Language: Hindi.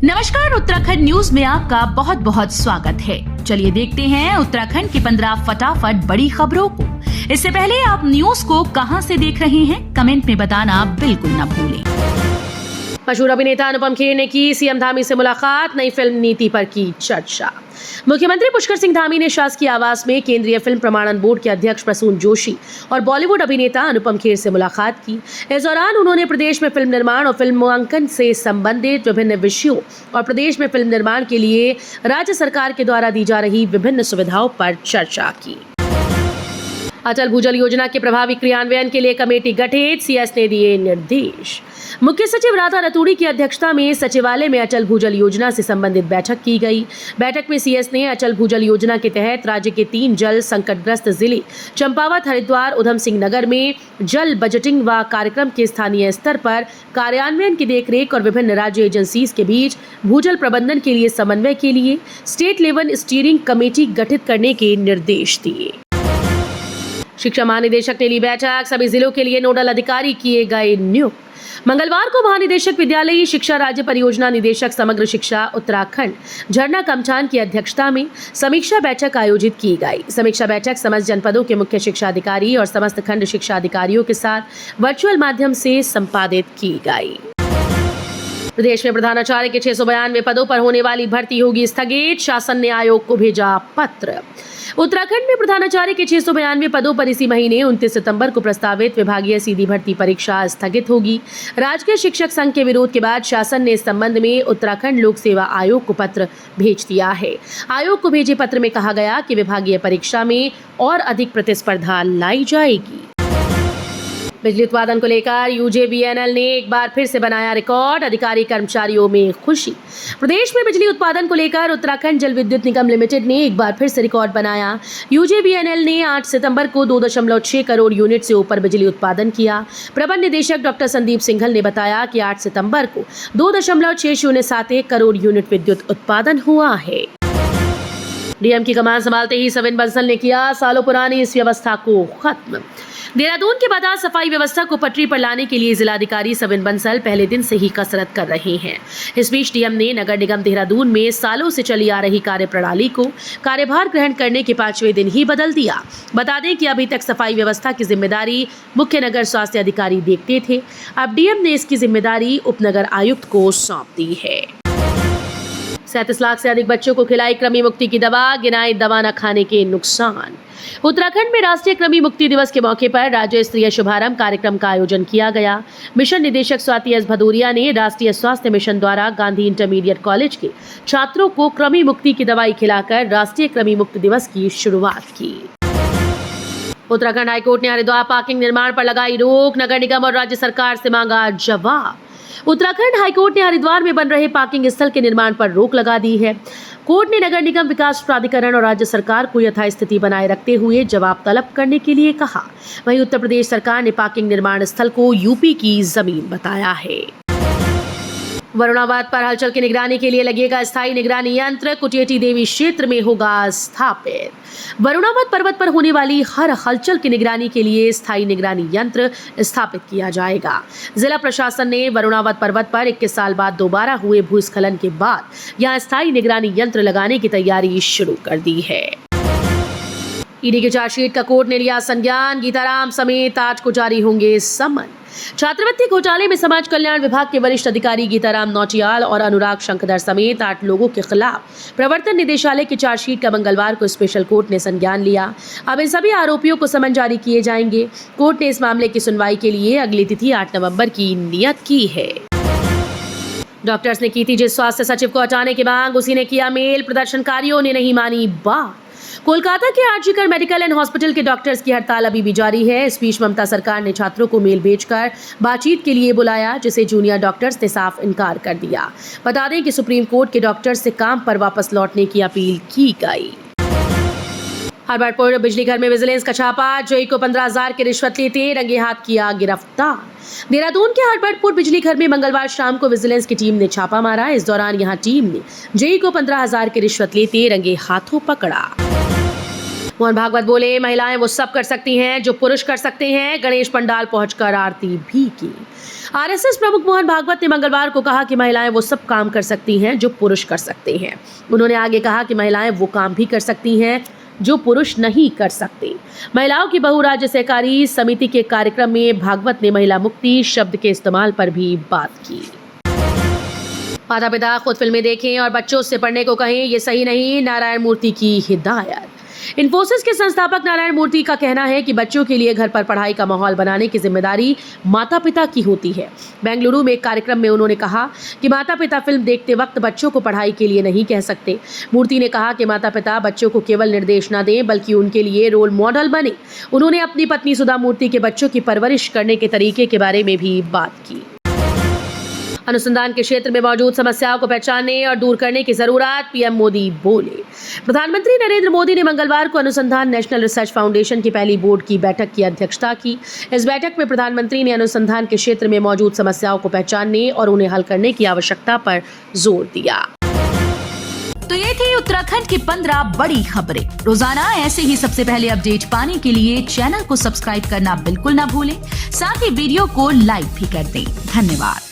नमस्कार, उत्तराखंड न्यूज में आपका बहुत बहुत स्वागत है। चलिए देखते हैं उत्तराखंड की 15 फटाफट बड़ी खबरों को। इससे पहले आप न्यूज को कहां से देख रहे हैं, कमेंट में बताना बिल्कुल न भूलें। मशहूर अभिनेता अनुपम खेर ने की सीएम धामी से मुलाकात, नई फिल्म नीति पर की चर्चा। मुख्यमंत्री पुष्कर सिंह धामी ने शासकीय आवास में केंद्रीय फिल्म प्रमाणन बोर्ड के अध्यक्ष प्रसून जोशी और बॉलीवुड अभिनेता अनुपम खेर से मुलाकात की। इस दौरान उन्होंने प्रदेश में फिल्म निर्माण और फिल्मांकन से संबंधित विभिन्न विषयों और प्रदेश में फिल्म निर्माण के लिए राज्य सरकार के द्वारा दी जा रही विभिन्न सुविधाओं पर चर्चा की। अटल भूजल योजना के प्रभावी क्रियान्वयन के लिए कमेटी गठित, सीएस ने दिए निर्देश। मुख्य सचिव राधा रतूड़ी की अध्यक्षता में सचिवालय में अटल भूजल योजना से संबंधित बैठक की गई। बैठक में सीएस ने अटल भूजल योजना के तहत राज्य के 3 जल संकटग्रस्त जिले चंपावत, हरिद्वार, उधम सिंह नगर में जल बजटिंग व कार्यक्रम के स्थानीय स्तर पर कार्यान्वयन की देखरेख और विभिन्न राज्य एजेंसीज के बीच भूजल प्रबंधन के लिए समन्वय के लिए स्टेट लेवल स्टीयरिंग कमेटी गठित करने के निर्देश दिए। शिक्षा महानिदेशक ने ली बैठक, सभी जिलों के लिए नोडल अधिकारी किए गए नियुक्त। मंगलवार को महानिदेशक विद्यालयी शिक्षा राज्य परियोजना निदेशक समग्र शिक्षा उत्तराखंड झरना कमठान की अध्यक्षता में समीक्षा बैठक आयोजित की गई। समीक्षा बैठक समस्त जनपदों के मुख्य शिक्षा अधिकारी और समस्त खंड शिक्षा अधिकारियों के साथ वर्चुअल माध्यम से संपादित की गई। प्रदेश में प्रधानाचार्य के 692 पदों पर होने वाली भर्ती होगी स्थगित, शासन ने आयोग को भेजा पत्र। उत्तराखंड में प्रधानाचार्य के 692 पदों पर इसी महीने 29 सितंबर को प्रस्तावित विभागीय सीधी भर्ती परीक्षा स्थगित होगी। राजकीय शिक्षक संघ के विरोध के बाद शासन ने इस संबंध में उत्तराखंड लोक सेवा आयोग को पत्र भेज दिया है। आयोग को भेजे पत्र में कहा गया कि विभागीय परीक्षा में और अधिक प्रतिस्पर्धा लाई जाएगी। बिजली उत्पादन को लेकर यूजेवीएनएल ने एक बार फिर से बनाया रिकॉर्ड, अधिकारी कर्मचारियों में खुशी। प्रदेश में बिजली उत्पादन को लेकर उत्तराखंड जल विद्युत निगम लिमिटेड ने एक बार फिर से रिकॉर्ड बनाया। यूजेवीएनएल ने 8 सितंबर को 2.6 करोड़ यूनिट से ऊपर बिजली उत्पादन किया। प्रबंध निदेशक डॉक्टर संदीप सिंघल ने बताया कि 8 सितंबर को 2.607 करोड़ यूनिट विद्युत उत्पादन हुआ है। डीएम की कमान संभालते ही सविन बंसल ने किया सालों पुरानी इस व्यवस्था को खत्म। देहरादून के बाद सफाई व्यवस्था को पटरी पर लाने के लिए जिलाधिकारी सविन बंसल पहले दिन से ही कसरत कर रहे हैं। इस बीच डीएम ने नगर निगम देहरादून में सालों से चली आ रही कार्यप्रणाली को कार्यभार ग्रहण करने के 5वें दिन ही बदल दिया। बता दें कि अभी तक सफाई व्यवस्था की जिम्मेदारी मुख्य नगर स्वास्थ्य अधिकारी देखते थे, अब डीएम ने इसकी जिम्मेदारी उपनगर आयुक्त को सौंप दी है। 37 लाख से अधिक बच्चों को खिलाई कृमि मुक्ति की दवा, गिनाए दवा न खाने के नुकसान। उत्तराखंड में राष्ट्रीय कृमि मुक्ति दिवस के मौके पर राज्य स्तरीय शुभारंभ कार्यक्रम का आयोजन किया गया। मिशन निदेशक स्वाति एस भदौरिया ने राष्ट्रीय स्वास्थ्य मिशन द्वारा गांधी इंटरमीडिएट कॉलेज के छात्रों को कृमि मुक्ति की दवाई खिलाकर राष्ट्रीय कृमि मुक्ति दिवस की शुरुआत की। उत्तराखंड हाईकोर्ट ने हरिद्वार पार्किंग निर्माण पर लगाई रोक, नगर निगम और राज्य सरकार से मांगा जवाब। उत्तराखंड हाईकोर्ट ने हरिद्वार में बन रहे पार्किंग स्थल के निर्माण पर रोक लगा दी है। कोर्ट ने नगर निगम विकास प्राधिकरण और राज्य सरकार को यथास्थिति बनाए रखते हुए जवाब तलब करने के लिए कहा। वहीं उत्तर प्रदेश सरकार ने पार्किंग निर्माण स्थल को यूपी की जमीन बताया है। वरुणावत पर हलचल की निगरानी के लिए लगेगा स्थायी निगरानी यंत्र, कुटियटी देवी क्षेत्र में होगा स्थापित। वरुणावत पर्वत पर होने वाली हर हलचल की निगरानी के लिए स्थायी निगरानी यंत्र स्थापित किया जाएगा। जिला प्रशासन ने वरुणावत पर्वत पर 21 साल बाद दोबारा हुए भूस्खलन के बाद यहां स्थायी निगरानी यंत्र लगाने की तैयारी शुरू कर दी है। ईडी की चार्जशीट का कोर्ट ने लिया संज्ञान, गीताराम समेत 8 को जारी होंगे समन। छात्रवृत्ति घोटाले में समाज कल्याण विभाग के वरिष्ठ अधिकारी गीताराम नौटियाल और अनुराग शंखधर समेत 8 लोगों के खिलाफ प्रवर्तन निदेशालय की चार्जशीट का मंगलवार को स्पेशल कोर्ट ने संज्ञान लिया। अब इन सभी आरोपियों को समन जारी किए जाएंगे। कोर्ट ने इस मामले की सुनवाई के लिए अगली तिथि 8 नवंबर की नियत की है। डॉक्टर्स ने की थी जिस स्वास्थ्य सचिव को हटाने की मांग, उसी ने किया मेल, प्रदर्शनकारियों ने नहीं मानी बात। कोलकाता के आरजीकर मेडिकल एंड हॉस्पिटल के डॉक्टर्स की हड़ताल अभी भी जारी है। इस बीच ममता सरकार ने छात्रों को मेल भेजकर बातचीत के लिए बुलाया, जिसे जूनियर डॉक्टर्स ने साफ इनकार कर दिया। बता दें कि सुप्रीम कोर्ट के डॉक्टर्स से काम पर वापस लौटने की अपील की गई। हरबरपुर बिजली घर में विजिलेंस का छापा, जेई को 15,000 की रिश्वत लेते रंगे हाथ किया गिरफ्तार। देहरादून के हरबरपुर बिजली घर में मंगलवार शाम को विजिलेंस की टीम ने छापा मारा। इस दौरान यहां टीम ने जेई को 15,000 की रिश्वत लेते रंगे हाथों पकड़ा। मोहन भागवत बोले, महिलाएं वो सब कर सकती हैं जो पुरुष कर सकते हैं। गणेश पंडाल पहुंचकर आरती भी की। आरएसएस प्रमुख मोहन भागवत ने मंगलवार को कहा कि महिलाएं वो सब काम कर सकती हैं जो पुरुष कर सकते हैं। उन्होंने आगे कहा कि महिलाएं वो काम भी कर सकती हैं जो पुरुष नहीं कर सकते। महिलाओं की बहुराज्य सहकारी समिति के कार्यक्रम में भागवत ने महिला मुक्ति शब्द के इस्तेमाल पर भी बात की। माता पिता खुद फिल्में देखें और बच्चों से पढ़ने को कहें, ये सही नहीं, नारायण मूर्ति की हिदायत। इन्फोसिस के संस्थापक नारायण मूर्ति का कहना है कि बच्चों के लिए घर पर पढ़ाई का माहौल बनाने की जिम्मेदारी माता पिता की होती है। बेंगलुरु में एक कार्यक्रम में उन्होंने कहा कि माता पिता फिल्म देखते वक्त बच्चों को पढ़ाई के लिए नहीं कह सकते। मूर्ति ने कहा कि माता पिता बच्चों को केवल निर्देश न दें बल्कि उनके लिए रोल मॉडल बने। उन्होंने अपनी पत्नी सुधा मूर्ति के बच्चों की परवरिश करने के तरीके के बारे में भी बात की। अनुसंधान के क्षेत्र में मौजूद समस्याओं को पहचानने और दूर करने की जरूरत, पीएम मोदी बोले। प्रधानमंत्री नरेंद्र मोदी ने मंगलवार को अनुसंधान नेशनल रिसर्च फाउंडेशन की पहली बोर्ड की बैठक की अध्यक्षता की। इस बैठक में प्रधानमंत्री ने अनुसंधान के क्षेत्र में मौजूद समस्याओं को पहचानने और उन्हें हल करने की आवश्यकता पर जोर दिया। तो ये थी उत्तराखंड की 15 बड़ी खबरें। रोजाना ऐसे ही सबसे पहले अपडेट पाने के लिए चैनल को सब्सक्राइब करना बिल्कुल ना भूलें। साथ ही वीडियो को लाइक भी कर दें। धन्यवाद।